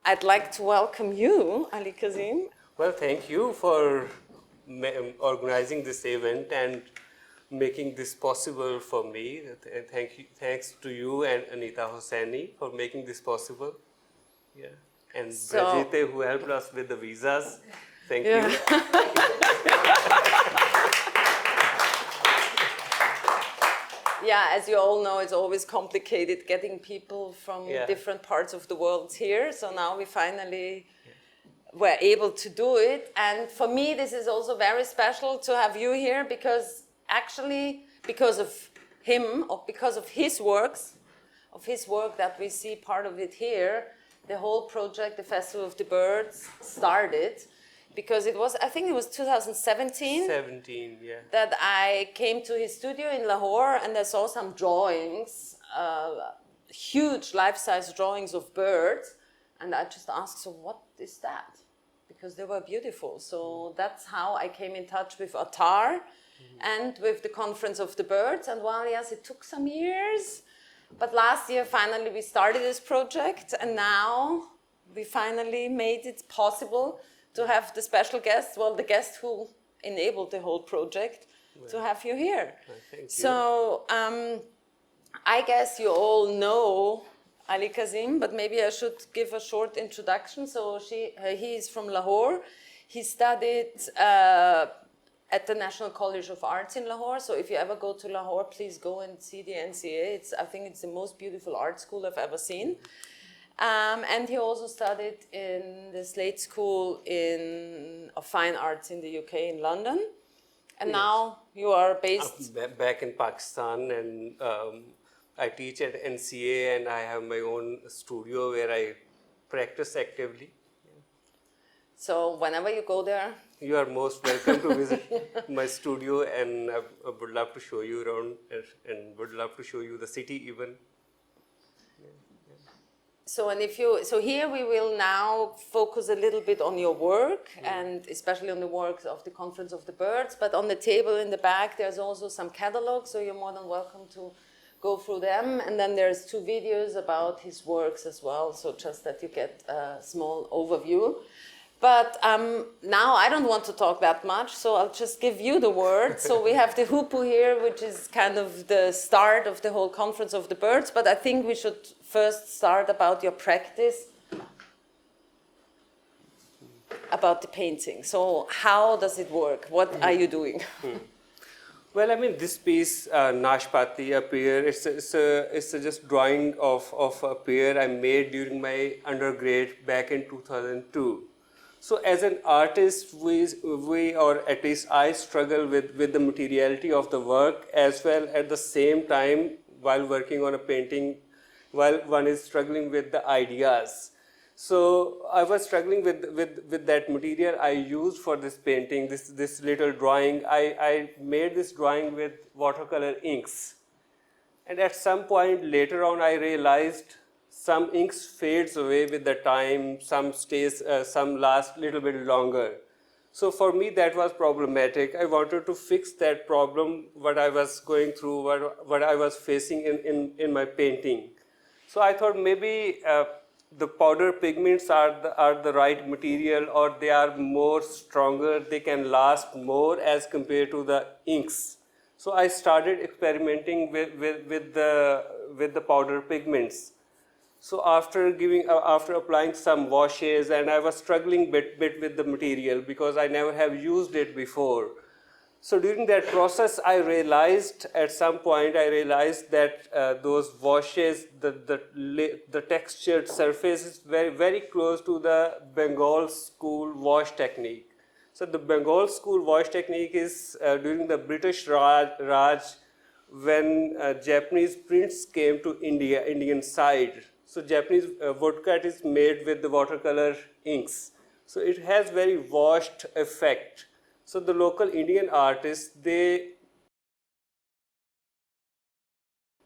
I'd like to welcome you, Ali Kazim. Well, thank you for organizing this event and making this possible for me. And thanks to you and Anita Hosseini for making this possible. Yeah. And Brajite, who helped us with the visas. Thank you. Yeah, as you all know, it's always complicated getting people from different parts of the world here. So now we finally were able to do it. And for me, this is also very special to have you here because actually, because of him, or because of his work that we see part of it here, the whole project, the Festival of the Birds, started. Because it was, I think it was 2017 that I came to his studio in Lahore and I saw some drawings, huge life-size drawings of birds. And I just asked, so what is that? Because they were beautiful. So that's how I came in touch with Attar and with the Conference of the Birds. And well, yes, it took some years. But last year, finally, we started this project. And now we finally made it possible to have the special guest, well, the guest who enabled the whole project, to have you here. Thank you. So I guess you all know Ali Kazim, but maybe I should give a short introduction. So he is from Lahore. He studied at the National College of Arts in Lahore. So if you ever go to Lahore, please go and see the NCA. I think it's the most beautiful art school I've ever seen. And he also studied in the Slade School of Fine Arts in the UK in London. And now you are based... back in Pakistan, and I teach at NCA and I have my own studio where I practice actively. So whenever you go there... You are most welcome to visit my studio, and I would love to show you around and would love to show you the city even. So here we will now focus a little bit on your work and especially on the works of the Conference of the Birds. But on the table in the back, there's also some catalogs, so you're more than welcome to go through them. And then there's 2 videos about his works as well, so just that you get a small overview. But now I don't want to talk that much, so I'll just give you the word. So we have the hoopoe here, which is kind of the start of the whole Conference of the Birds. But I think we should first start about your practice, about the painting. So how does it work? What are you doing? Well, I mean, this piece, Nashpati, a pear, it's a just drawing of a pear I made during my undergrad back in 2002. So as an artist, we or at least I struggle with the materiality of the work, as well at the same time while working on a painting, while one is struggling with the ideas. So I was struggling with that material I used for this painting, this little drawing. I made this drawing with watercolor inks. And at some point later on, I realized some inks fades away with the time, some stays, some last a little bit longer. So for me, that was problematic. I wanted to fix that problem, what I was going through, what I was facing in my painting. So I thought maybe the powder pigments are the right material, or they are more stronger, they can last more as compared to the inks. So I started experimenting with the powder pigments. So after applying some washes, and I was struggling bit with the material because I never have used it before. So during that process, at some point I realized that those washes, the textured surface is very, very close to the Bengal school wash technique. So the Bengal school wash technique is during the British Raj, when Japanese prints came to Indian side. So Japanese woodcut is made with the watercolor inks. So it has very washed effect. So the local Indian artists, they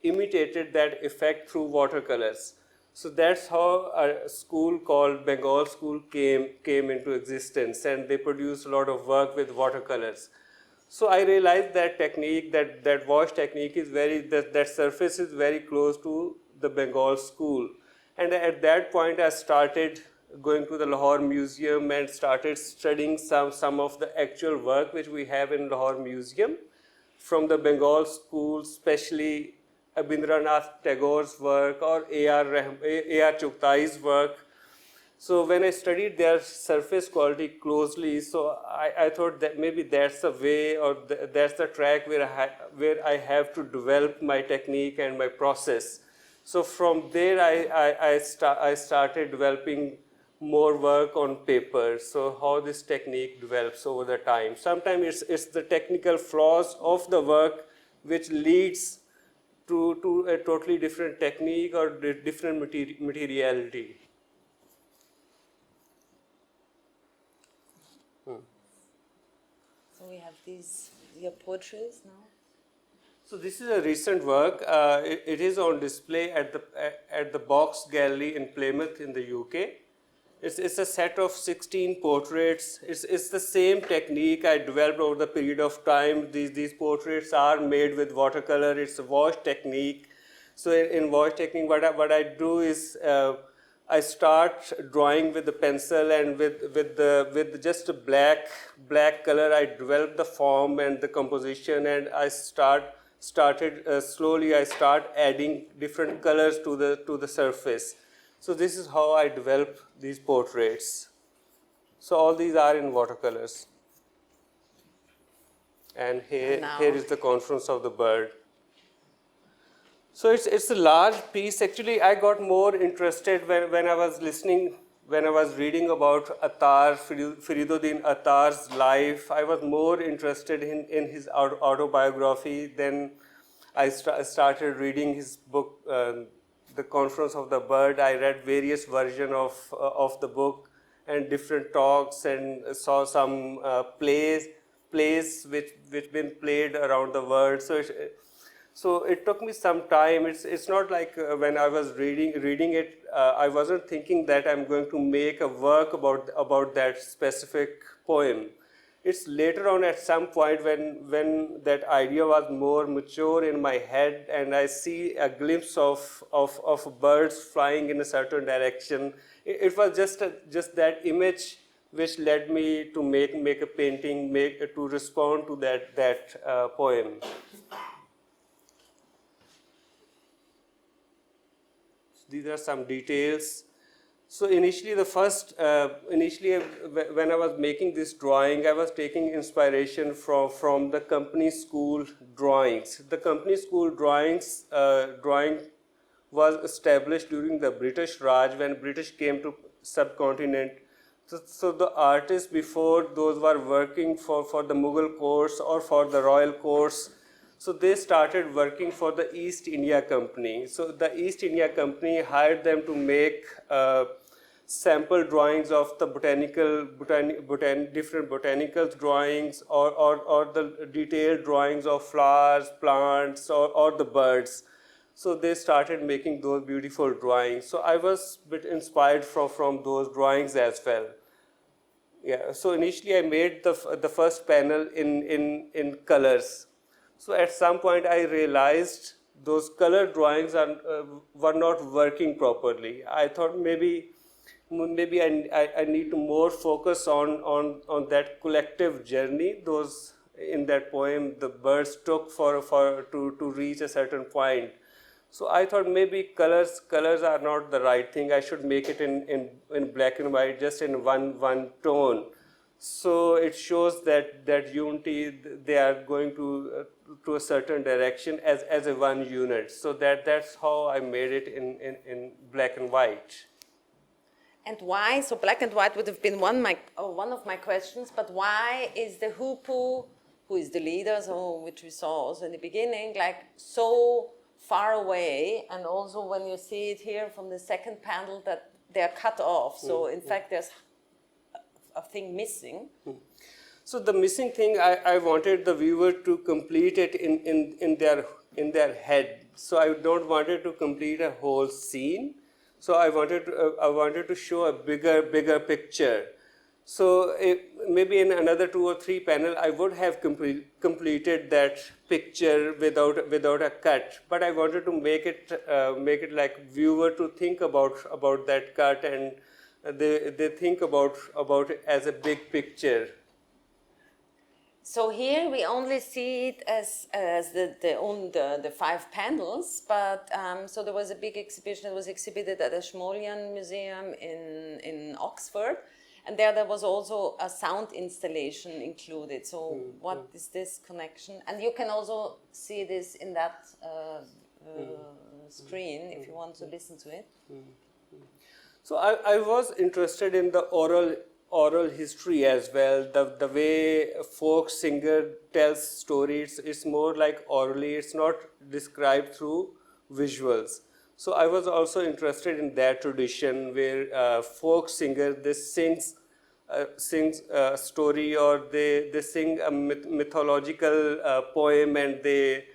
imitated that effect through watercolors. So that's how a school called Bengal School came into existence, and they produced a lot of work with watercolors. So I realized that technique, that wash technique is that surface is very close to the Bengal School. And at that point I started going to the Lahore Museum and started studying some of the actual work which we have in Lahore Museum from the Bengal school, especially Abindranath Tagore's work or A.R. Chughai's work. So when I studied their surface quality closely, so I thought that maybe that's the way or that's the track where I have to develop my technique and my process. So from there, I started developing more work on paper. So how this technique develops over the time. Sometimes it's the technical flaws of the work which leads to a totally different technique or different materiality. So we have your portraits now. So this is a recent work. It is on display at the Box Gallery in Plymouth in the UK. It's a set of 16 portraits. It's the same technique I developed over the period of time. These portraits are made with watercolor. It's a wash technique. So in wash technique, what I do is I start drawing with the pencil and with just a black color. I develop the form and the composition, and I started slowly. I start adding different colors to the surface. So this is how I develop these portraits. So all these are in watercolors. And here is the conference of the bird. So it's a large piece. Actually, I got more interested when I was reading about Attar, Fariduddin Attar's life. I was more interested in his autobiography. Then I started reading his book, The Conference of the Bird. I read various versions of the book and different talks, and saw some plays which been played around the world. So it took me some time. It's not like when I was reading it, I wasn't thinking that I'm going to make a work about that specific poem. It's later on at some point when that idea was more mature in my head, and I see a glimpse of birds flying in a certain direction. It was just that image which led me to make a painting, to respond to that poem. These are some details. So initially, when I was making this drawing, I was taking inspiration from the company school drawings. The company school drawing was established during the British Raj, when British came to subcontinent. So the artists before those were working for the Mughal courts or for the royal courts. So they started working for the East India Company. So the East India Company hired them to make sample drawings of the different botanical drawings or the detailed drawings of flowers, plants, or the birds. So they started making those beautiful drawings. So I was a bit inspired from those drawings as well. Yeah. So initially I made the first panel in colors. So at some point I realized those color drawings were not working properly. I thought maybe I need to more focus on that collective journey. Those in that poem the birds took to reach a certain point. So I thought maybe colors are not the right thing. I should make it in black and white, just in one tone. So it shows that unity, they are going to a certain direction as a one unit. So that's how I made it in black and white. And why? So black and white would have been one of my questions. But why is the hoopoe, who is the leader, which we saw also in the beginning, like so far away? And also when you see it here from the second panel, that they are cut off. So in fact, there's a thing missing. So the missing thing, I wanted the viewer to complete it in their head. So I don't want it to complete a whole scene. So I wanted to show a bigger picture. So maybe in another 2 or 3 panels, I would have completed that picture without a cut. But I wanted to make it like viewer to think about that cut and they think about it as a big picture. So here we only see it as the 5 panels, but so there was a big exhibition that was exhibited at the Schmolian Museum in Oxford, and there was also a sound installation included. So what is this connection? And you can also see this in that screen if you want to listen to it. So I was interested in the oral history as well. The way a folk singer tells stories, it's more like orally, it's not described through visuals. So I was also interested in that tradition where folk singer, they sings a story, or they sing a mythological poem, and they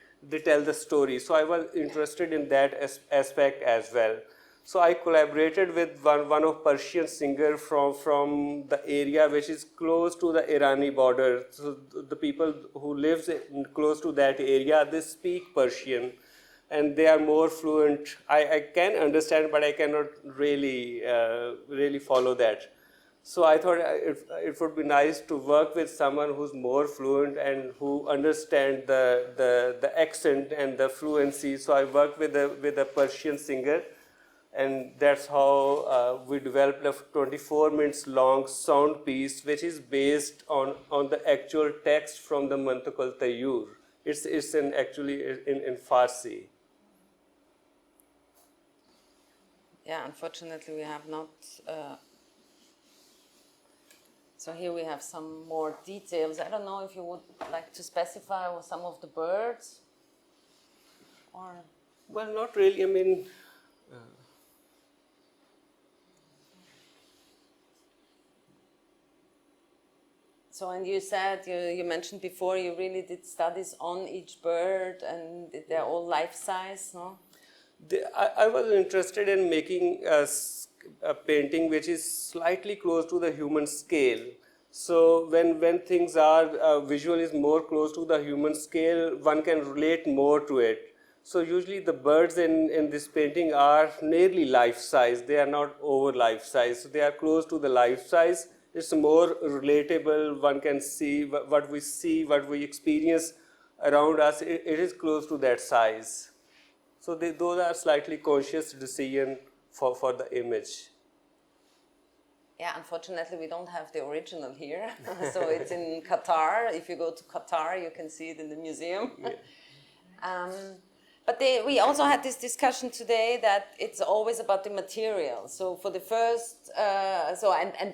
tell the story. So I was interested in that aspect as well. So I collaborated with one of Persian singer from the area which is close to the Irani border. So the people who lives close to that area, they speak Persian, and they are more fluent. I can understand, but I cannot really follow that. So I thought it would be nice to work with someone who's more fluent and who understand the accent and the fluency. So I worked with a Persian singer. And that's how we developed a 24 minutes long sound piece, which is based on the actual text from the Mantiq al-Tayyur. It's actually in Farsi. Yeah, unfortunately we have not. So here we have some more details. I don't know if you would like to specify some of the birds, or. Well, not really. I mean. So, and you said, you mentioned before, you really did studies on each bird, and they're all life-size, no? I was interested in making a painting which is slightly close to the human scale. So when things are, visual is more close to the human scale, one can relate more to it. So usually the birds in this painting are nearly life-size. They are not over life-size. So they are close to the life-size. It's more relatable. One can see, what we experience around us. It is close to that size. So those are slightly conscious decision for the image. Yeah, unfortunately we don't have the original here. So it's in Qatar. If you go to Qatar, you can see it in the museum. Yeah. But we also had this discussion today that it's always about the material. So for the first,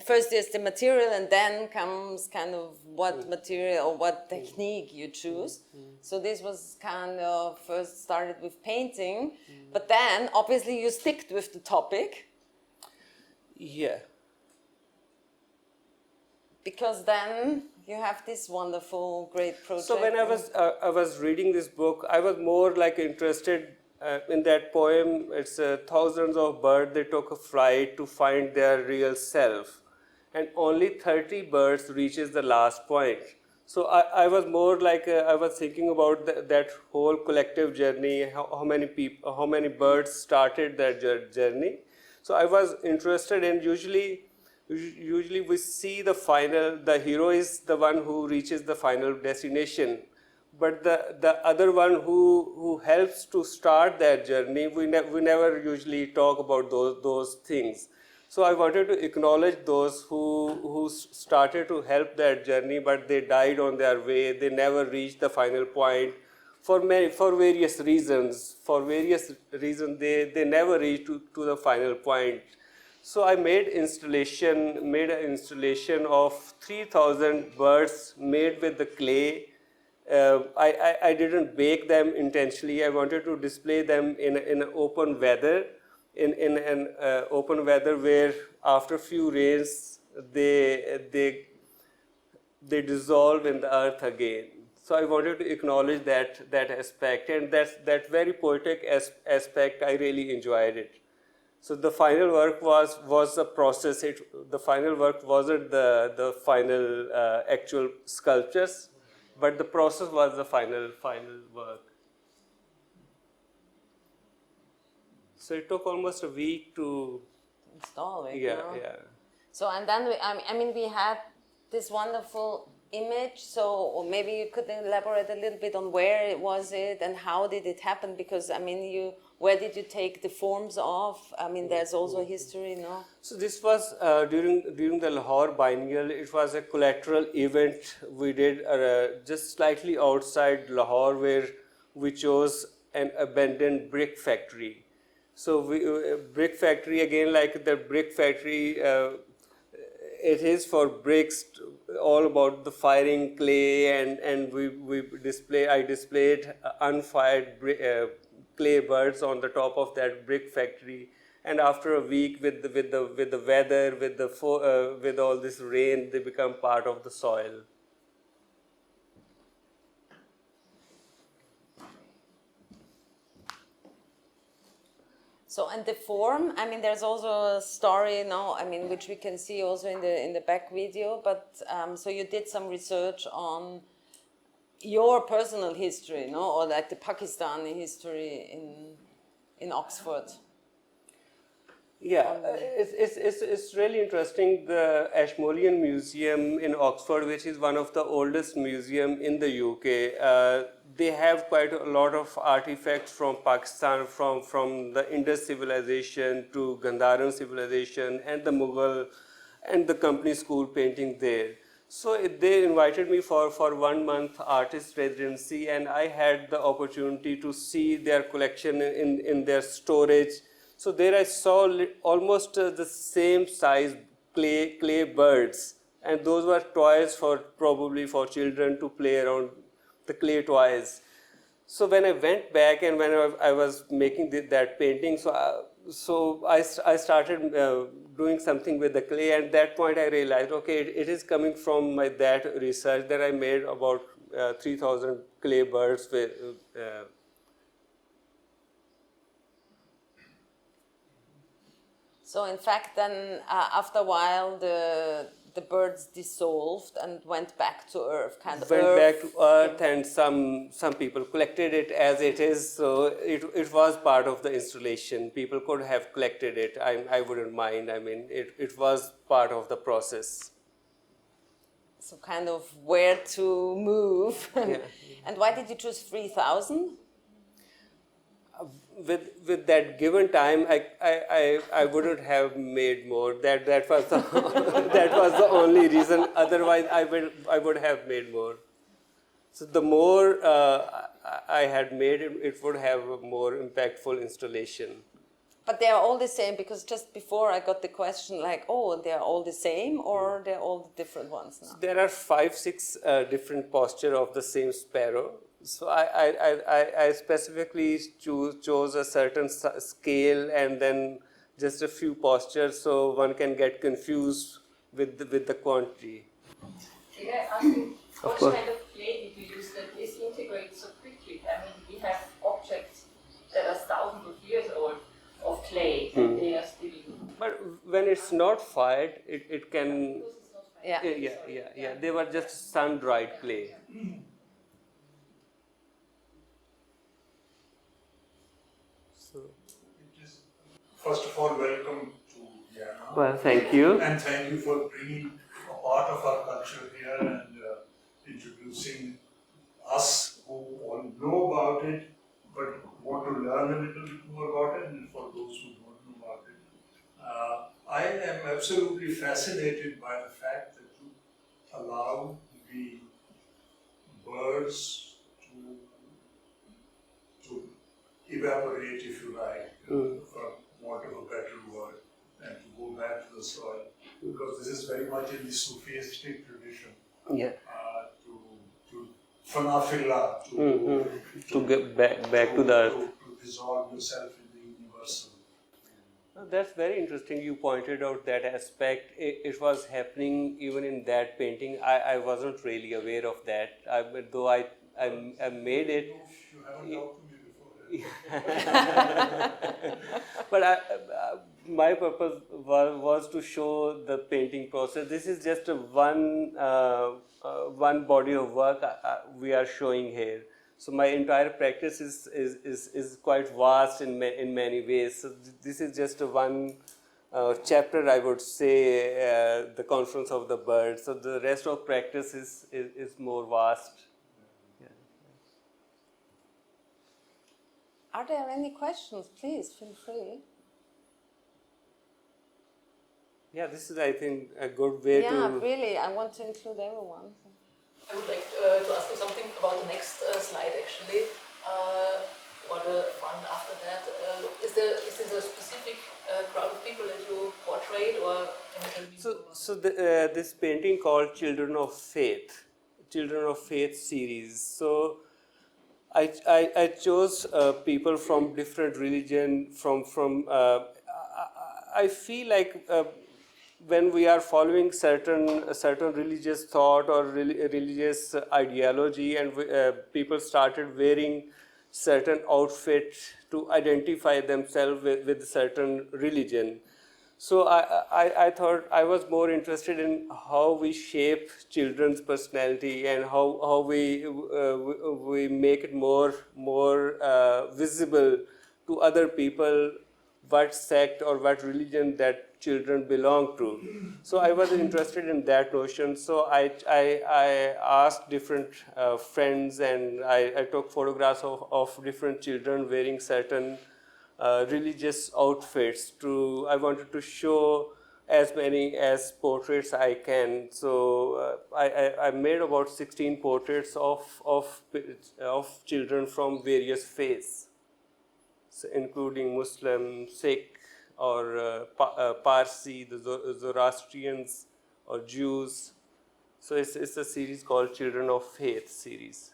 first there's the material, and then comes kind of what material or what technique you choose. So this was kind of first started with painting, but then obviously you stick with the topic. Yeah. Because then you have this wonderful, great project. So when I was reading this book, I was more like interested in that poem. It's thousands of birds, they took a flight to find their real self. And only 30 birds reaches the last point. So I was more like, I was thinking about that whole collective journey, how many birds started that journey. So I was interested in, usually we see the hero is the one who reaches the final destination, but the other one who helps to start that journey, we never usually talk about those things. So I wanted to acknowledge those who started to help that journey, but they died on their way. They never reached the final point for various reasons. For various reasons, they never reached to the final point. So I made an installation of 3,000 birds made with the clay. I didn't bake them intentionally. I wanted to display them in open weather, in an open weather where after few rains they dissolve in the earth again. So I wanted to acknowledge that aspect, and that very poetic aspect. I really enjoyed it. So the final work was a process. The final work wasn't the final actual sculptures, but the process was the final work. So it took almost a week to install it. Yeah, no? yeah. So, and then, we had this wonderful image, so or maybe you could elaborate a little bit on where it was and how did it happen, because, where did you take the forms of? There's also a history, no? So this was during the Lahore Biennale. It was a collateral event we did just slightly outside Lahore, where we chose an abandoned brick factory. So brick factory, again, like the brick factory, it is for bricks, all about the firing clay, and I displayed unfired clay birds on the top of that brick factory. And after a week, with the weather, with all this rain, they become part of the soil. So, and the form, there's also a story, which we can see also in the back video, but so you did some research on your personal history, no? Or like the Pakistani history in Oxford. Yeah, it's really interesting. The Ashmolean Museum in Oxford, which is one of the oldest museum in the UK, they have quite a lot of artifacts from Pakistan, from the Indus civilization to Gandharan civilization and the Mughal and the company school painting there. So they invited me for 1 month artist residency, and I had the opportunity to see their collection in their storage. So there I saw almost the same size clay birds, and those were toys probably for children to play around, the clay toys. So when I went back and when I was making that painting, so I started doing something with the clay. And at that point I realized, okay, it is coming from that research that I made about 3,000 clay birds with. So in fact, then after a while, the birds dissolved and went back to Earth, Went back to Earth, and some people collected it as it is. So it was part of the installation. People could have collected it. I wouldn't mind. It was part of the process. So kind of where to move. Yeah. And why did you choose 3,000? With that given time, I wouldn't have made more. That was the that was the only reason. Otherwise, I would have made more. So the more I had made, it would have a more impactful installation. But they are all the same, because just before I got the question like, oh, they are all the same, or they're all different ones now? So there are 5-6 different postures of the same sparrow. So I specifically chose a certain scale and then just a few postures, so one can get confused with the quantity. Can I ask you, what kind of clay did you use that disintegrates so quickly? We have objects that are thousands of years old of clay, and they are still. But when it's not fired, it can. Yeah. Yeah. They were just sun-dried clay. First of all, welcome to Vienna. Well, thank you. And thank you for bringing a part of our culture here and introducing us who all know about it, but want to learn a little bit more about it, and for those who don't know about it. I am absolutely fascinated by the fact that you allow the birds to evaporate, if you like, for want of a better word, and to go back to the soil, because this is very much in the Sufistic tradition. Yeah. To fanafillah, To get back to the earth. To dissolve yourself in the universal. That's very interesting. You pointed out that aspect. It was happening even in that painting. I wasn't really aware of that. Though I made it. You haven't talked to me before. But my purpose was to show the painting process. This is just one body of work we are showing here. So my entire practice is quite vast in many ways. So this is just one chapter, I would say, the Conference of the Birds. So the rest of practice is more vast. Yeah. Are there any questions? Please feel free. Yeah, this is, I think, a good way to... Yeah, really, I want to include everyone. I would like to ask you something about the next slide, actually, or the one after that. Is this a specific crowd of people that you portrayed, or can you tell me more? So this painting called Children of Faith series. So I chose people from different religion. I feel like when we are following certain religious thought or religious ideology, and people started wearing certain outfit to identify themselves with certain religion. So I thought I was more interested in how we shape children's personality and how we make it more visible to other people what sect or what religion that children belong to. So I was interested in that notion. So I asked different friends, and I took photographs of different children wearing certain religious outfits. I wanted to show as many as portraits I can. So I made about 16 portraits of children from various faiths, so including Muslim, Sikh, or Parsi, the Zoroastrians, or Jews. So it's a series called Children of Faith series.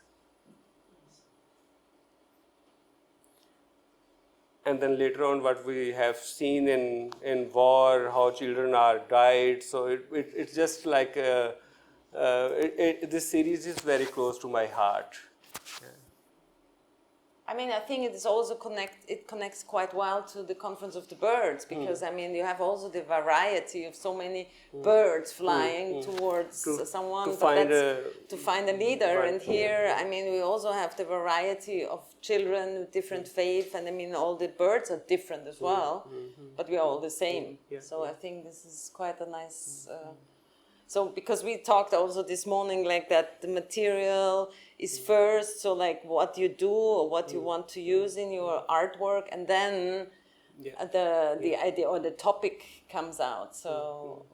And then later on, what we have seen in war, how children are died. So it's just like this series is very close to my heart. I mean, I think it is also connects quite well to the Conference of the Birds, because I mean, you have also the variety of so many birds flying towards someone, to find a leader. And here, I mean, we also have the variety of children with different faith, and I mean, all the birds are different as well, but we are all the same. Yeah. So I think this is quite a nice. So because we talked also this morning, like that the material is first, so like what you do or what you want to use in your artwork, and then the idea or the topic comes out. So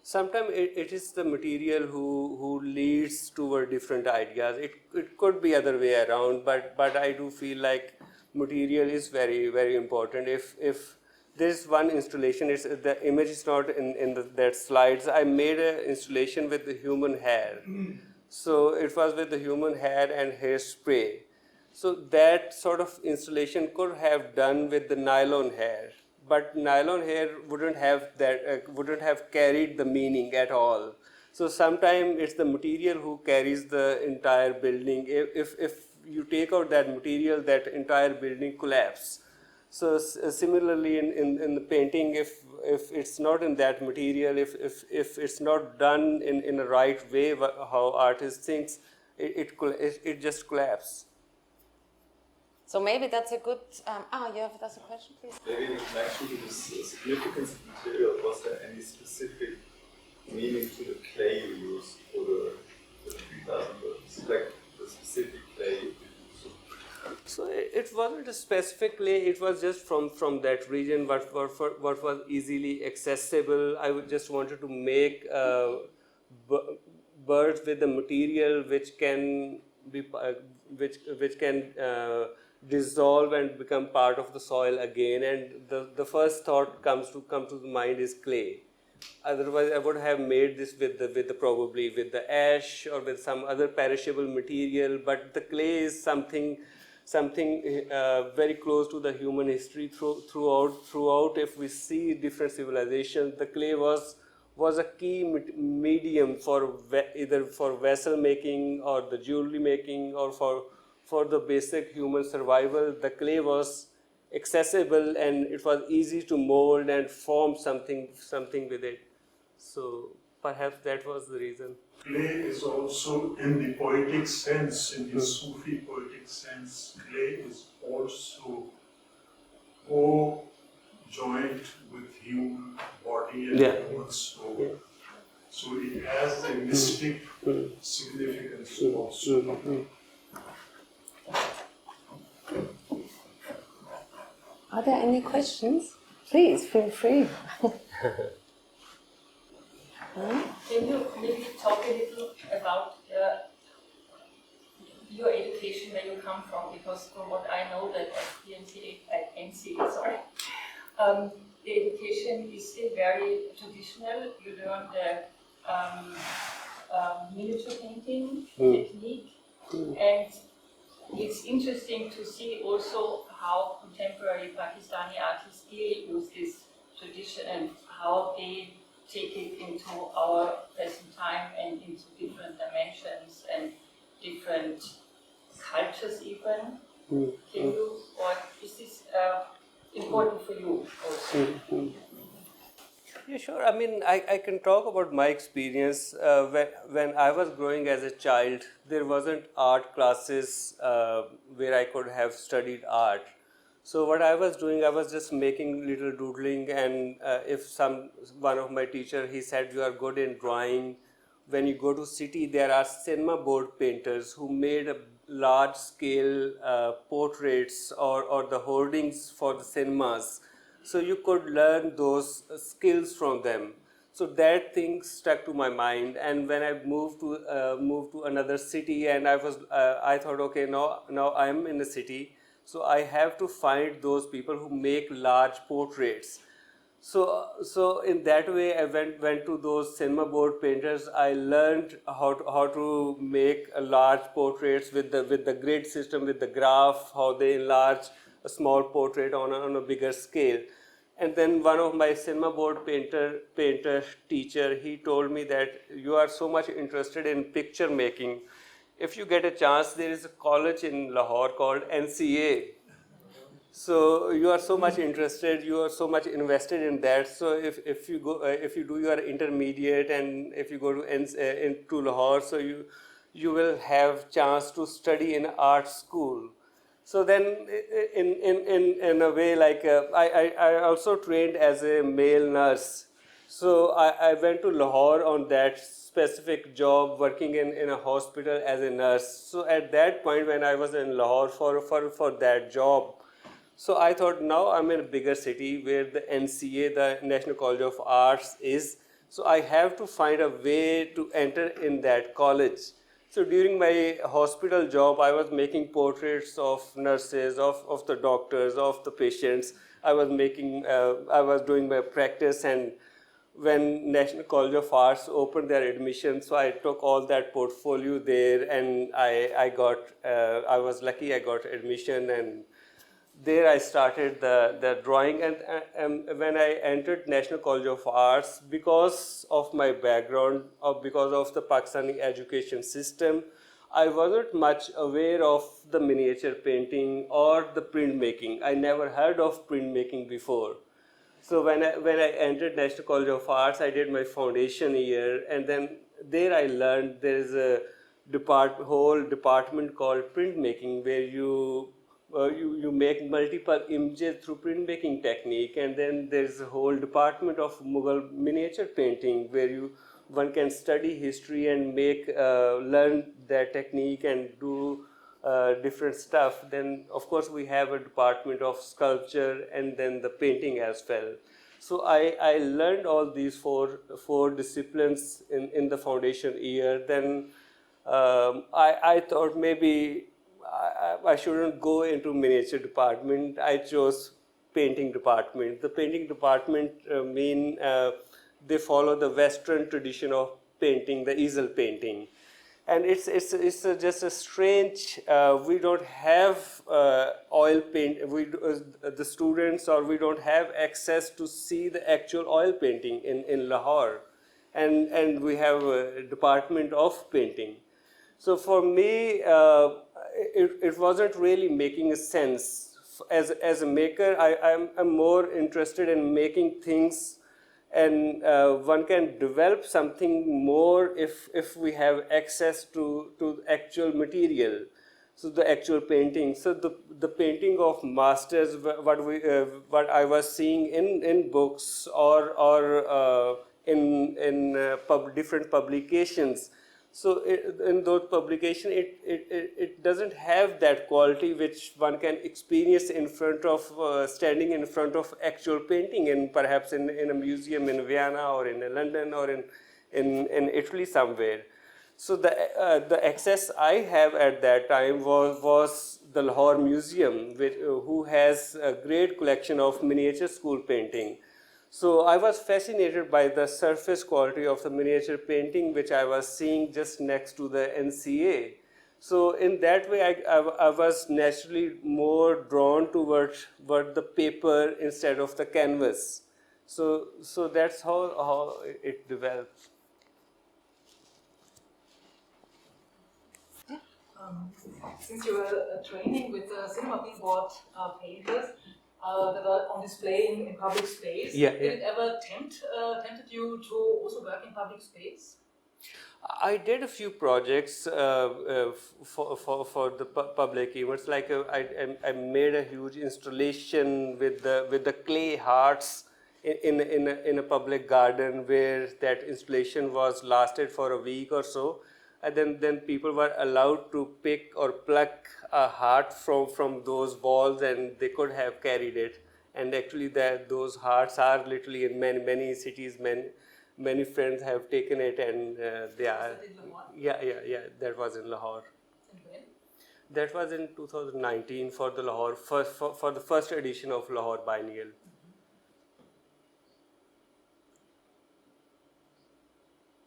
sometimes it is the material who leads toward different ideas. It could be other way around, but I do feel like material is very, very important. If there's one installation, the image is not in that slides. I made an installation with the human hair. So it was with the human hair and hairspray. So that sort of installation could have done with the nylon hair, but nylon hair wouldn't have carried the meaning at all. So sometimes it's the material who carries the entire building. If you take out that material, that entire building collapses. So similarly in the painting, if it's not in that material, if it's not done in a right way, how artist thinks, it just collapses. So maybe that's a good. That's a question, please. Maybe in connection to this significance of material, was there any specific meaning to the clay you used for the 3,000 birds? Like the specific clay you used? So it wasn't a specific clay. It was just from that region. What was easily accessible. I just wanted to make birds with the material which can be which can dissolve and become part of the soil again. And the first thought comes to the mind is clay. Otherwise, I would have made this probably with the ash or with some other perishable material. But the clay is something very close to the human history throughout. If we see different civilizations, the clay was a key medium for either for vessel making or the jewelry making or for the basic human survival. The clay was accessible and it was easy to mold and form something with it. So perhaps that was the reason. Clay is also in the poetic sense, in the Sufi poetic sense, clay is also joint with human body and Yeah. human soul. So it has a mystic significance also. Are there any questions? Please feel free. Can you maybe talk a little about your education, where you come from? Because from what I know, that at NCA, sorry, the education is still very traditional. You learn the miniature painting technique, and it's interesting to see also how contemporary Pakistani artists deal with this tradition and how they take it into our present time and into different dimensions and different cultures even. Can you, or is this important for you also? Yeah, sure. I mean, I can talk about my experience. When I was growing as a child, there wasn't art classes where I could have studied art. So what I was doing, I was just making little doodling, and if one of my teacher, he said, you are good in drawing. When you go to city, there are cinema board painters who made a large scale portraits or the hoardings for the cinemas. So you could learn those skills from them. So that thing stuck to my mind. And when I moved to another city, and I thought, okay, now I'm in a city, so I have to find those people who make large portraits. So in that way, I went to those cinema board painters. I learned how to make a large portraits with the grid system, with the graph, how they enlarge a small portrait on a bigger scale. And then one of my cinema board painter teacher, he told me that you are so much interested in picture making. If you get a chance, there is a college in Lahore called NCA. So you are so much interested, you are so much invested in that. So if you go if you do your intermediate and if you go to into Lahore, so you will have chance to study in art school. So then in a way, like I also trained as a male nurse. So I went to Lahore on that specific job, working in a hospital as a nurse. So at that point when I was in Lahore for that job, so I thought, now I'm in a bigger city where the NCA, the National College of Arts, is. So I have to find a way to enter in that college. So during my hospital job, I was making portraits of nurses, of the doctors, of the patients. I was doing my practice, and when National College of Arts opened their admission, so I took all that portfolio there, and I was lucky, I got admission, and there I started the drawing. And when I entered National College of Arts, because of my background, or because of the Pakistani education system, I wasn't much aware of the miniature painting or the printmaking. I never heard of printmaking before. So when I entered National College of Arts, I did my foundation year, and then there I learned there is a whole department called printmaking, where you make multiple images through printmaking technique, and then there's a whole department of Mughal miniature painting where one can study history and learn that technique and do different stuff. Then of course we have a department of sculpture and then the painting as well. So I learned all these four disciplines in the foundation year. Then I thought maybe I shouldn't go into miniature department. I chose painting department. The painting department they follow the Western tradition of painting, the easel painting, and it's just a strange. We don't have oil paint. The students, or we don't have access to see the actual oil painting in Lahore, and we have a department of painting. So for me, it wasn't really making a sense. As a maker, I'm more interested in making things, and one can develop something more if we have access to actual material. So the actual painting. So the painting of masters, what I was seeing in books or in different publications. So in those publications, it doesn't have that quality which one can experience in front of standing in front of actual painting, in perhaps in a museum in Vienna or in London or in Italy somewhere. So the access I have at that time was the Lahore Museum, who has a great collection of miniature school painting. So I was fascinated by the surface quality of the miniature painting which I was seeing just next to the NCA. So in that way, I was naturally more drawn towards the paper instead of the canvas. So that's how it developed. Since you were training with the cinema billboard painters that are on display in public space, did it ever tempted you to also work in public space? I did a few projects for the public events. Like I made a huge installation with the clay hearts in a public garden, where that installation was lasted for a week or so. And then people were allowed to pick or pluck a heart from those walls, and they could have carried it. And actually, those hearts are literally in many cities. Many friends have taken it, and they are. Was that in Lahore? Yeah. That was in Lahore. And when? That was in 2019 for the Lahore for the first edition of Lahore Biennale.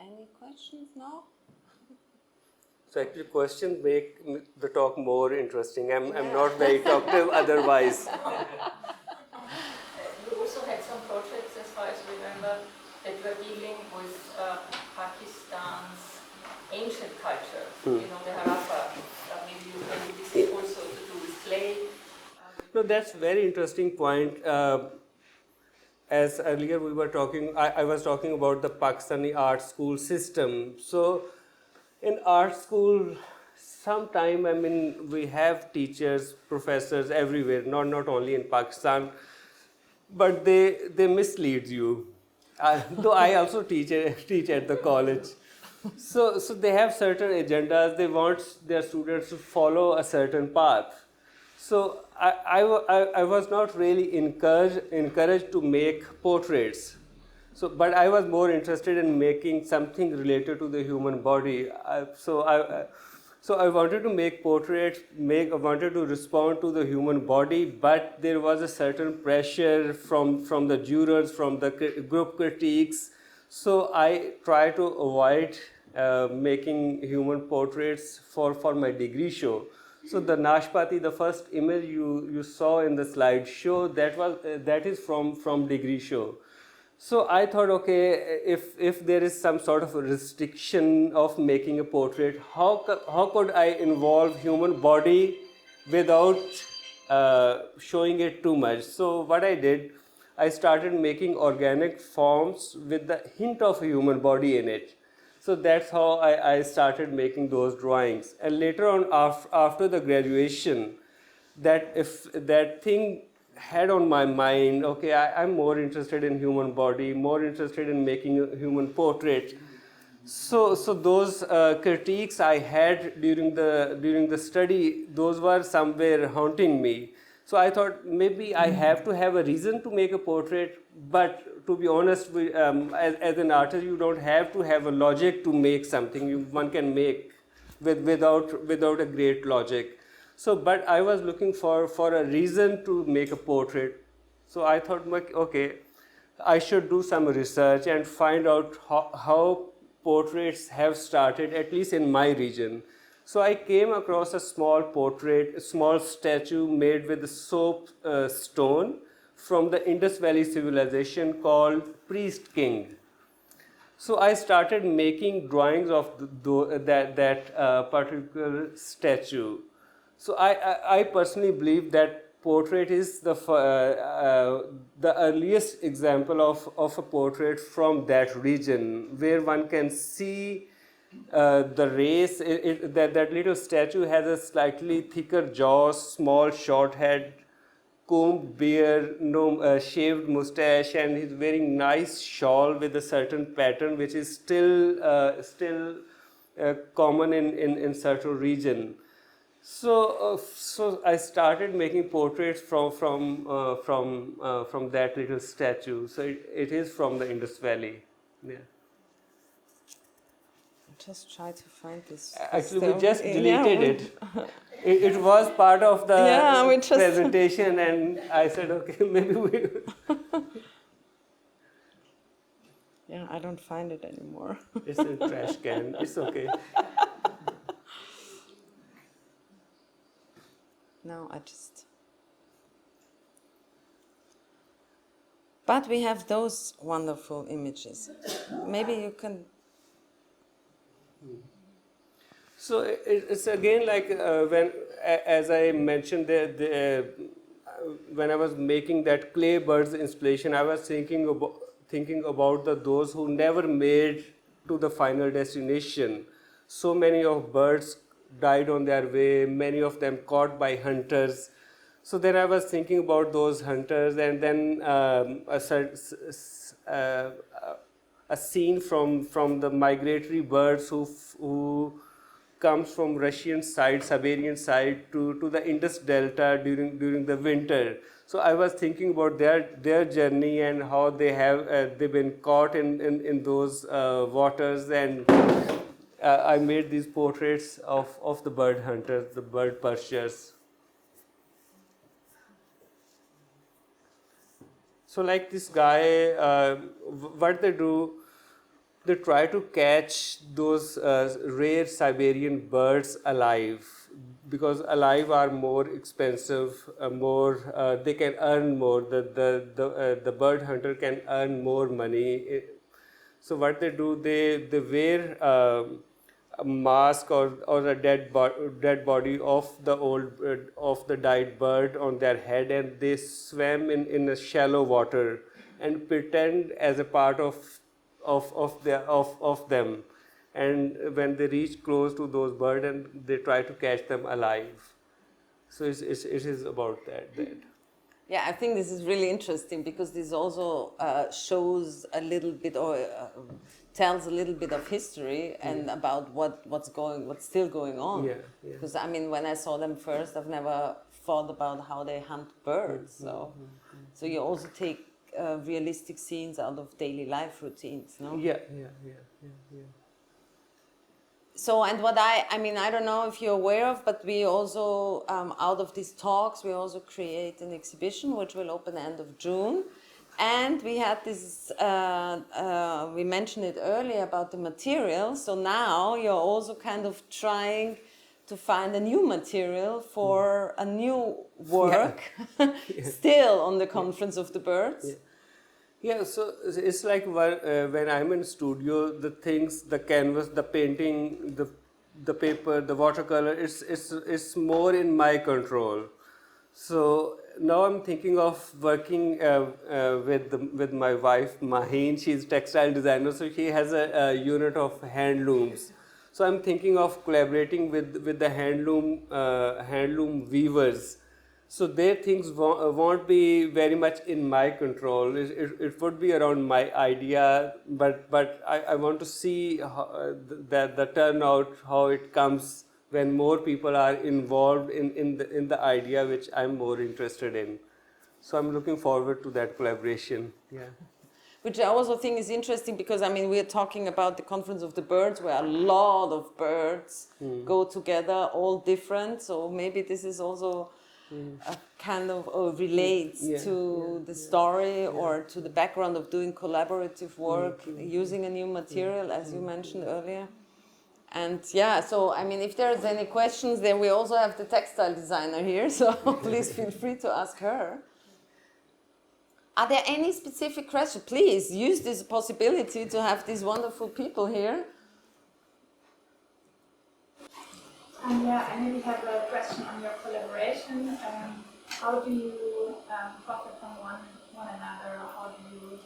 Any questions now? So actually, questions make the talk more interesting. I'm not very talkative otherwise. You also had some projects, as far as I remember, that were dealing with Pakistan's ancient culture. You know, the Harappa. Maybe you can this is also to do with clay. No, that's very interesting point. As earlier we were talking, I was talking about the Pakistani art school system. So in art school, sometime, I mean, we have teachers, professors everywhere, not only in Pakistan, but they mislead you. Though I also teach at the college. So they have certain agendas. They want their students to follow a certain path. So I was not really encouraged to make portraits. So, but I was more interested in making something related to the human body. So I wanted to make portraits. I wanted to respond to the human body, but there was a certain pressure from the jurors, from the group critiques. So I try to avoid making human portraits for my degree show. So the Nashpati, the first image you saw in the slideshow, that is from degree show. So I thought, okay, if there is some sort of a restriction of making a portrait, how could I involve human body without showing it too much? So what I did, I started making organic forms with the hint of a human body in it. So that's how I started making those drawings. And later on, after the graduation, that thing had on my mind, okay, I'm more interested in human body, more interested in making a human portrait. So those critiques I had during the study, those were somewhere haunting me. So I thought maybe I have to have a reason to make a portrait, but to be honest, as an artist, you don't have to have a logic to make something. One can make without a great logic. So, but I was looking for a reason to make a portrait. So I thought, okay, I should do some research and find out how portraits have started, at least in my region. So I came across a small portrait, a small statue made with soap stone from the Indus Valley civilization called Priest King. So I started making drawings of that particular statue. So I personally believe that portrait is the earliest example of a portrait from that region, where one can see the race, that little statue has a slightly thicker jaws, small short head, combed beard, no shaved mustache, and he's wearing nice shawl with a certain pattern, which is still common in certain region. So I started making portraits from that little statue. So it is from the Indus Valley. Yeah. Just try to find this. Actually, we just deleted it. It was part of the presentation, and I said, okay, maybe we. Yeah, I don't find it anymore. It's a trash can. It's okay. No, I just. But we have those wonderful images. Maybe you can. So it's again like when, as I mentioned, when I was making that clay birds installation, I was thinking about those who never made to the final destination. So many of birds died on their way, many of them caught by hunters. So then I was thinking about those hunters, and then a scene from the migratory birds who comes from Russian side, Siberian side to the Indus Delta during the winter. So I was thinking about their journey and how they've been caught in those waters, and I made these portraits of the bird hunters, the bird pursuers. So like this guy, what they do, they try to catch those rare Siberian birds alive, because alive are more expensive, they can earn more. The bird hunter can earn more money. So what they do, they wear a mask or a dead body of the died bird on their head, and they swim in a shallow water and pretend as a part of them, and when they reach close to those birds, and they try to catch them alive. So it is about that. Yeah, I think this is really interesting, because this also shows a little bit, or tells a little bit of history and about what's still going on. Yeah. Because I mean, when I saw them first, I've never thought about how they hunt birds. So you also take realistic scenes out of daily life routines, no? Yeah. So, and what I mean, I don't know if you're aware of, but we also, out of these talks, we also create an exhibition which will open end of June. And we had this, we mentioned it earlier about the material. So now you're also kind of trying to find a new material for a new work, still on the Conference of the Birds. Yeah, so it's like when I'm in studio, the things, the canvas, the painting, the paper, the watercolor, it's more in my control. So now I'm thinking of working with my wife Maheen. She's textile designer, so she has a unit of handlooms. So I'm thinking of collaborating with the handloom weavers. So their things won't be very much in my control. It would be around my idea, but I want to see the turnout, how it comes when more people are involved in the idea which I'm more interested in. So I'm looking forward to that collaboration. Yeah. Which I also think is interesting, because I mean, we're talking about the Conference of the Birds, where a lot of birds go together, all different. So maybe this is also a kind of relates to the story or to the background of doing collaborative work, using a new material, as you mentioned earlier. And yeah, so I mean, if there's any questions, then we also have the textile designer here, so please feel free to ask her. Are there any specific questions? Please use this possibility to have these wonderful people here. Yeah, I maybe have a question on your collaboration. How do you profit from one another? How do you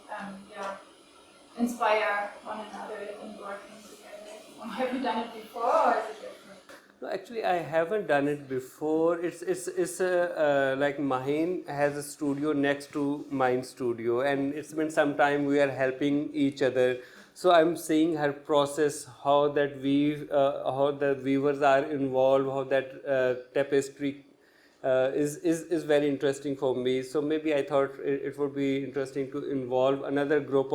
inspire one another in working together? Have you done it before, or is it different? No, actually, I haven't done it before. It's a like Maheen has a studio next to mine studio, and it's been some time we are helping each other. So I'm seeing her process, how how the weavers are involved, how that tapestry is very interesting for me. So maybe I thought it would be interesting to involve another group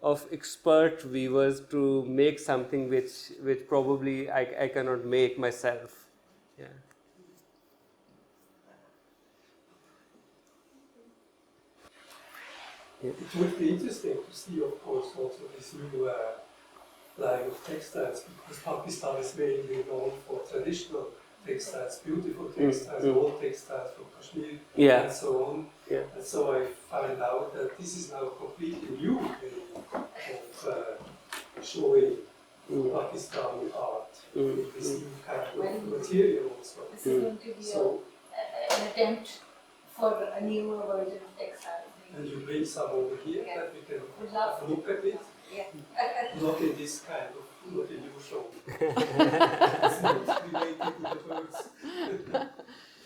of expert weavers to make something which probably I cannot make myself. Yeah. It would be interesting to see, of course, also this new line of textiles, because Pakistan is mainly known for traditional textiles, beautiful textiles, old textiles from Kashmir, and so on. Yeah. And so I find out that this is now a completely new way of showing Pakistani art with this new kind of material also. This is going to be an attempt for a newer version of textile. And you bring some over here that we can look at it. Yeah. Not in this kind of, not in your show. It's not related to the birds.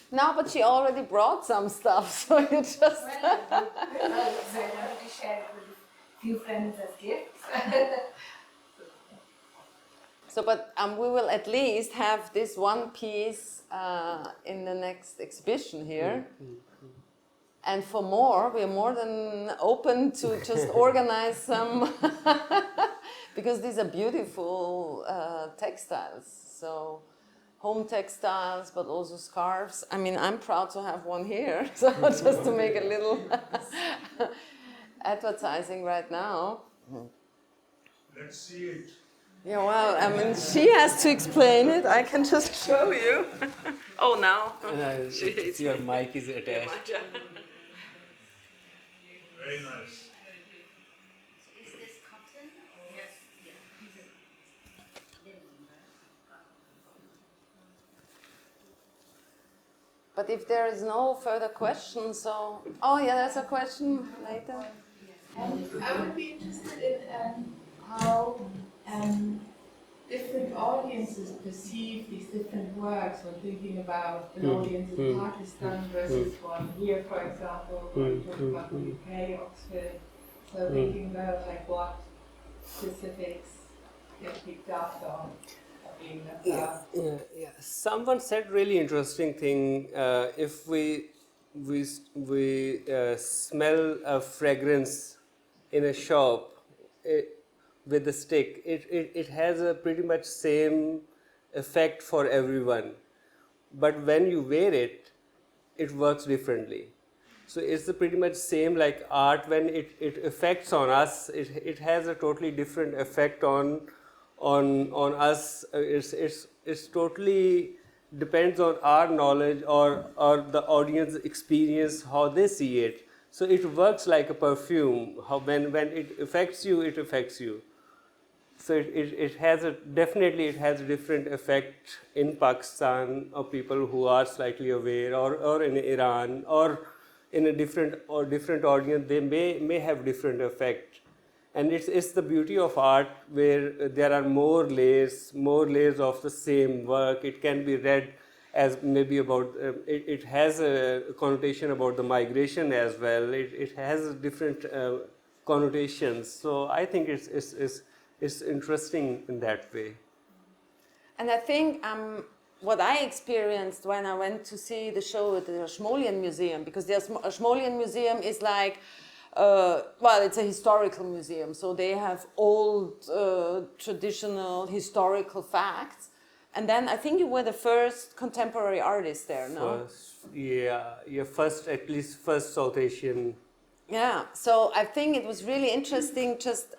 No, but she already brought some stuff, so you just... So I wanted to share it with a few friends as gifts. So, but we will at least have this one piece in the next exhibition here. And for more, we are more than open to just organize some, because these are beautiful textiles. So, home textiles, but also scarves. I mean, I'm proud to have one here, so just to make a little advertising right now. Let's see it. Yeah, well, I mean, she has to explain it. I can just show you. Oh, now. Your mic is attached. Very nice. Is this cotton? Yes. But if there is no further questions, so... Oh, yeah, there's a question later. I would be interested in how different audiences perceive these different works when thinking about an audience in Pakistan versus one here, for example, when we talk about the UK, Oxford. So thinking about like what specifics get picked up on. Someone said really interesting thing. If we smell a fragrance in a shop with a stick, it has a pretty much same effect for everyone. But when you wear it, it works differently. So it's the pretty much same like art. When it affects on us, it has a totally different effect on us. It's totally depends on our knowledge or the audience experience, how they see it. So it works like a perfume. How when it affects you, it affects you. So it has definitely it has a different effect in Pakistan, or people who are slightly aware, or in Iran, or in a different audience, they may have different effect. And it's the beauty of art, where there are more layers of the same work. It can be read as maybe about, it has a connotation about the migration as well. It has different connotations. So I think it's interesting in that way. And I think what I experienced when I went to see the show at the Ashmolean Museum, because the Ashmolean Museum is like, well, it's a historical museum, so they have old, traditional, historical facts. And then I think you were the first contemporary artist there, no? First South Asian. Yeah, so I think it was really interesting just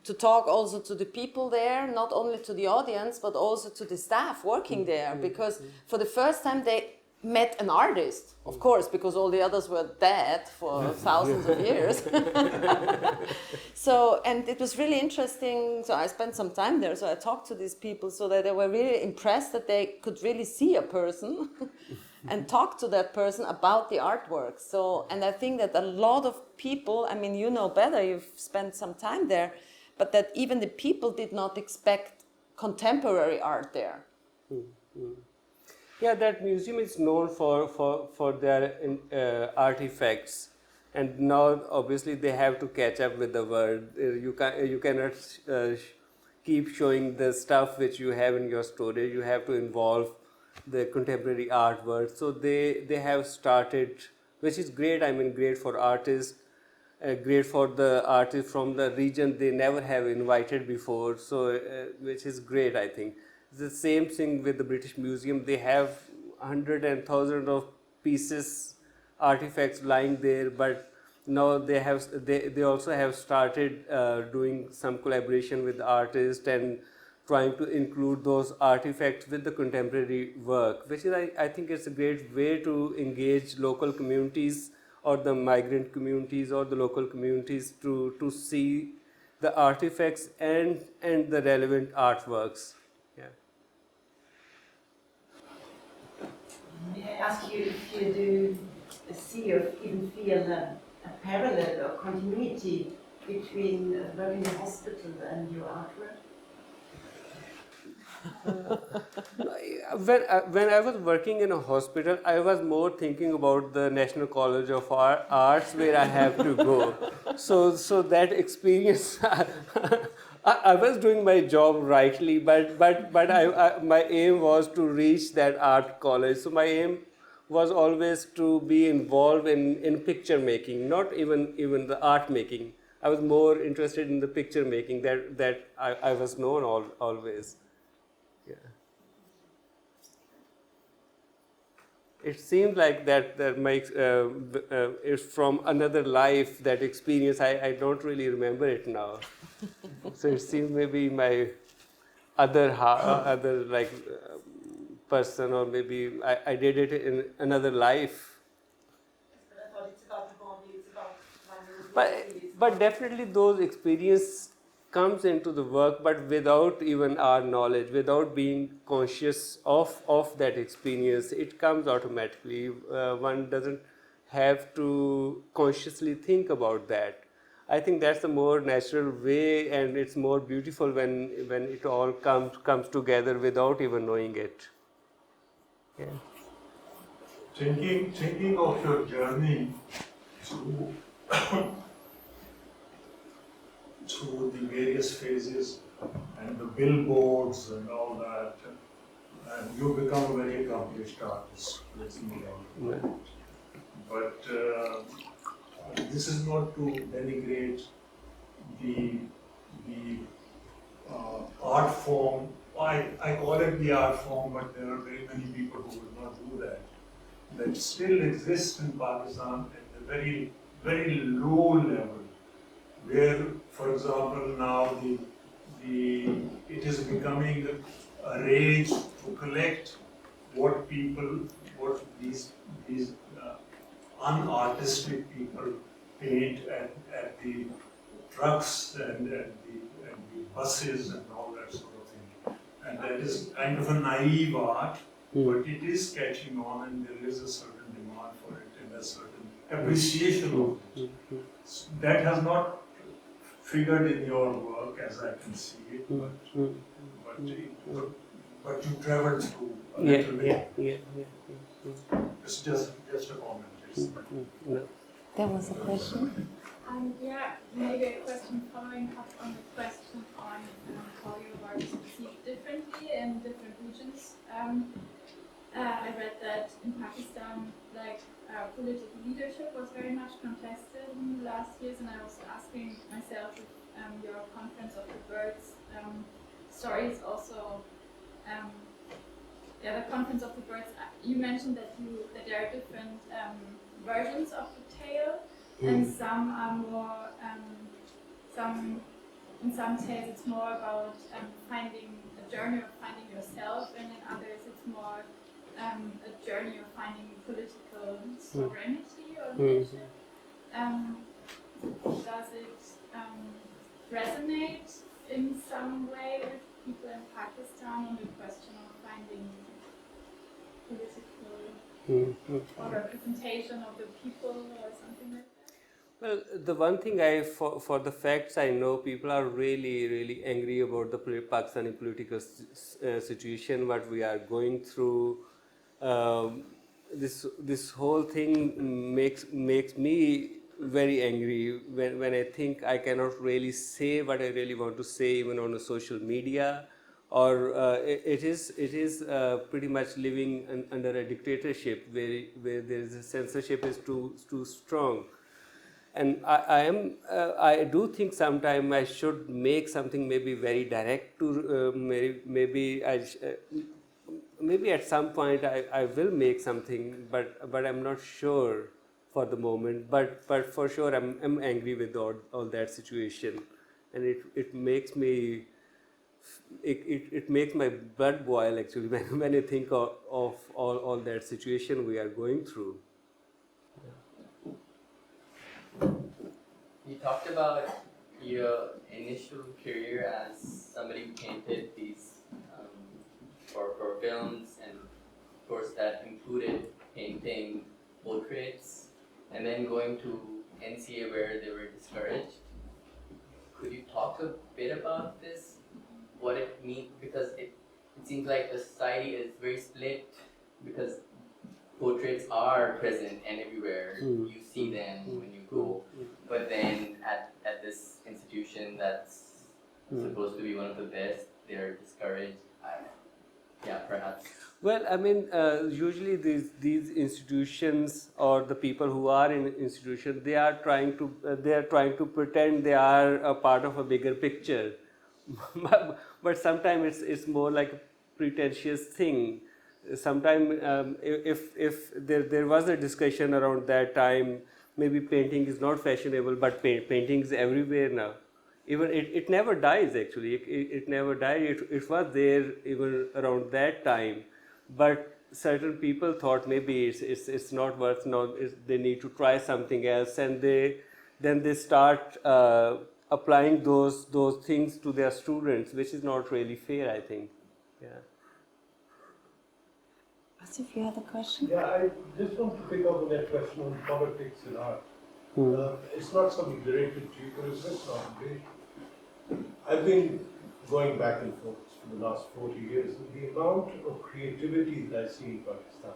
to talk also to the people there, not only to the audience, but also to the staff working there, because for the first time they met an artist, of course, because all the others were dead for thousands of years. So, and it was really interesting. So I spent some time there, so I talked to these people so that they were really impressed that they could really see a person and talk to that person about the artwork. So, and I think that a lot of people, I mean, you know better, you've spent some time there, but that even the people did not expect contemporary art there. Yeah, that museum is known for their artifacts, and now obviously they have to catch up with the world. You cannot keep showing the stuff which you have in your storage. You have to involve the contemporary art world. So they have started, which is great. I mean, great for artists, great for the artists from the region they never have invited before. So which is great, I think. The same thing with the British Museum. They have hundreds and thousands of pieces, artifacts lying there, but now they also have started doing some collaboration with artists and trying to include those artifacts with the contemporary work, which is I think it's a great way to engage local communities or the migrant communities or the local communities to see the artifacts and the relevant artworks. Yeah. May I ask you if you do see or even feel a parallel or continuity between working in a hospital and your artwork? When I was working in a hospital, I was more thinking about the National College of Arts where I have to go. So that experience, I was doing my job rightly, but my aim was to reach that art college. So my aim was always to be involved in picture making, not even the art making. I was more interested in the picture making that I was known always. Yeah. It seems like that makes is from another life. That experience, I don't really remember it now. So it seems maybe my other like person, or maybe I did it in another life. But I thought it's about the body, it's about finding But definitely those experience comes into the work, but without even our knowledge, without being conscious of that experience, it comes automatically. One doesn't have to consciously think about that. I think that's the more natural way, and it's more beautiful when it all comes together without even knowing it. Yeah. Thinking of your journey through through the various phases and the billboards and all that, and you become a very accomplished artist. Let's move on. But this is not to denigrate the art form. I call it the art form, but there are very many people who would not do that. That still exists in Pakistan at a very, very low level, where, for example, now it is becoming a rage to collect what these unartistic people paint at the trucks and the buses and all that sort of thing. And that is kind of a naive art, but it is catching on, and there is a certain demand for it and a certain appreciation of it. That has not figured in your work as I can see it, but you traveled through a little bit. It's just a comment. There was a question? Yeah, maybe a question following up on the question on how your work is perceived differently in different regions. I read that in Pakistan, political leadership was very much contested in the last years, and I was asking myself if your Conference of the Birds story is also, the Conference of the Birds. You mentioned that there are different versions of the tale, and some are more. In some tales, it's more about finding a journey of finding yourself, and in others, it's more a journey of finding political sovereignty or leadership. Does it resonate in some way with people in Pakistan on the question of finding political or representation of the people or something like that? Well, the one thing for the facts I know, people are really, really angry about the Pakistani political situation, what we are going through. Um, this whole thing makes me very angry when I think I cannot really say what I really want to say, even on the social media, or it is pretty much living under a dictatorship where there is a censorship is too strong. And I do think sometime I should make something maybe very direct to maybe at some point I will make something, but I'm not sure for the moment. But for sure I'm angry with all that situation, and it makes me it makes my blood boil actually when I think of all that situation we are going through. You talked about your initial career as somebody who painted these for films, and of course that included painting portraits, and then going to NCA where they were discouraged. Could you talk a bit about this? What it means? Because it seems like the society is very split, because portraits are present and everywhere. You see them when you go. But then at this institution that's supposed to be one of the best, they're discouraged. Yeah, perhaps. Well, I mean, usually these institutions or the people who are in institutions, they are trying to pretend they are a part of a bigger picture, but sometimes it's more like a pretentious thing. Sometimes if there was a discussion around that time, maybe painting is not fashionable, but painting is everywhere now. Even it never dies actually. It never died. It was there even around that time, but certain people thought maybe it's not worth. Now they need to try something else, and they start applying those things to their students, which is not really fair, I think. Yeah. Asif, you had a question? Yeah, I just want to pick up on that question on politics in art. It's not something directed to you, but it's just observation. I've been going back and forth for the last 40 years, and the amount of creativity that I see in Pakistan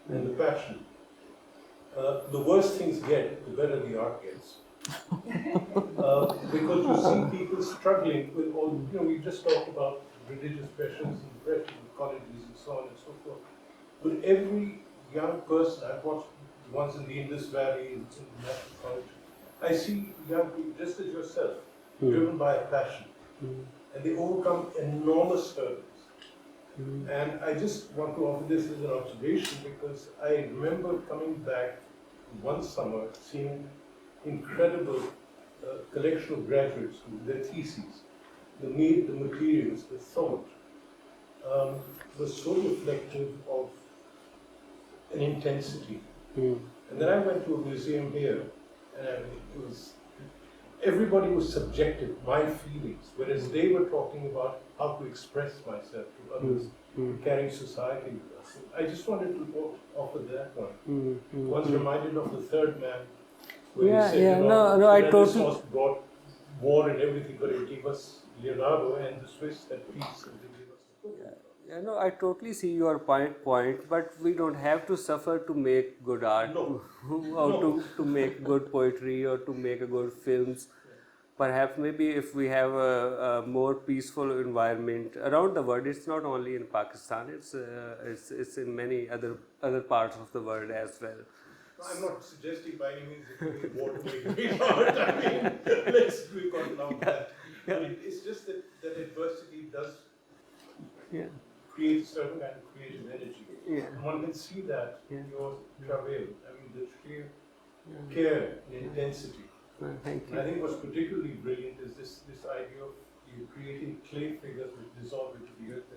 and the passion. The worse things get, the better the art gets. Because you see people struggling with all, we just talked about religious pressures and pressure in colleges and so on and so forth. But every young person, I've watched the ones in the Indus Valley, in the National College, I see young people just as yourself, driven by a passion. And they overcome enormous hurdles. And I just want to offer this as an observation, because I remember coming back one summer, seeing incredible collection of graduates with their theses, the materials, the thought, was so reflective of an intensity. And then I went to a museum here, and everybody was subjective, my feelings, whereas they were talking about how to express myself to others, carrying society with us. I just wanted to offer that one. One's reminded of the third man, where he said, I totally brought war and everything, but it gave us Leonardo and the Swiss at peace, and they gave us the book. Yeah, no, I totally see your point, but we don't have to suffer to make good art, or to make good poetry, or to make a good films. Perhaps maybe if we have a more peaceful environment around the world, it's not only in Pakistan, it's in many other parts of the world as well. I'm not suggesting by any means that we want to make great art. I mean, let's be confident that. I mean, it's just that adversity does create a certain kind of creative energy. And one can see that in your travail. I mean, the sheer care and intensity. Thank you. And I think what's particularly brilliant is this idea of you creating clay figures which dissolve into the earth.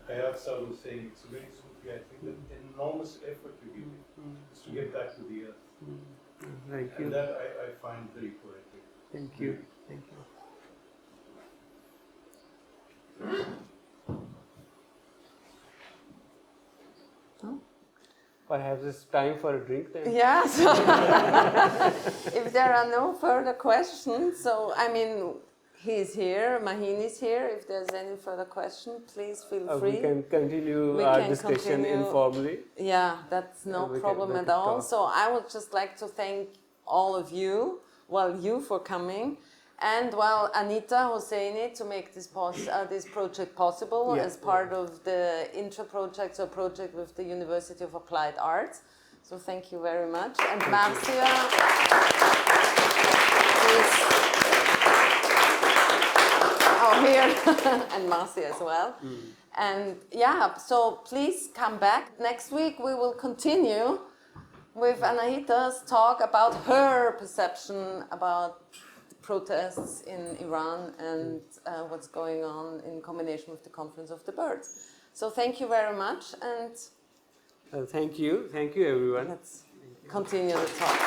Hayat Sir was saying it's very Sufi. I think the enormous effort you're giving is to get back to the earth. Thank you. And that I find very poetic. Thank you. Thank you. perhaps it's time for a drink then. Yeah, so if there are no further questions, so I mean, he's here, Mahin is here. If there's any further question, please feel free. We can continue We our can discussion continue. informally. Yeah, that's no problem at all. So I would just like to thank all of you, you for coming, and Anita Hosseini to make this project possible as part of the intra-project, so project with the University of Applied Arts. So thank you very much. And Marcia is here, and Marcia as well. And yeah, so please come back. Next week we will continue with Anahita's talk about her perception about protests in Iran and what's going on in combination with the Conference of the Birds. So thank you very much, and thank you everyone. Let's continue the talk.